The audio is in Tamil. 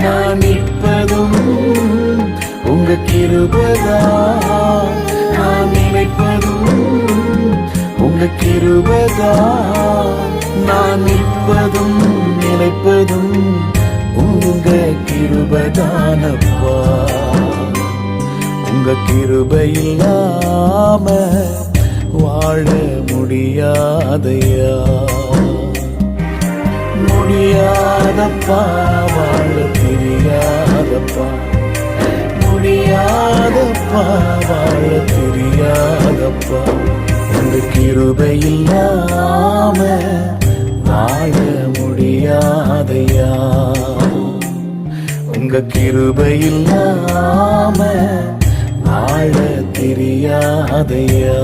நான் நிற்பதும் உங்க கிருபைதான். நான் நினைப்பதும் உங்க கிருபைதான். நான் நிற்பதும் நினைப்பதும் உங்க கிருபைதானப்பா. உங்க கிருபை இல்லாம வாழ முடியாதையா, முடியாதப்பா. வாழ தெரியாதப்பா, முடியாதப்பா. வாழ தெரியாதப்பா. உங்க கிருபை இல்லாம வாழ முடியாதையா. உங்க கிருபை இல்லாம வாழ தெரியாதையா.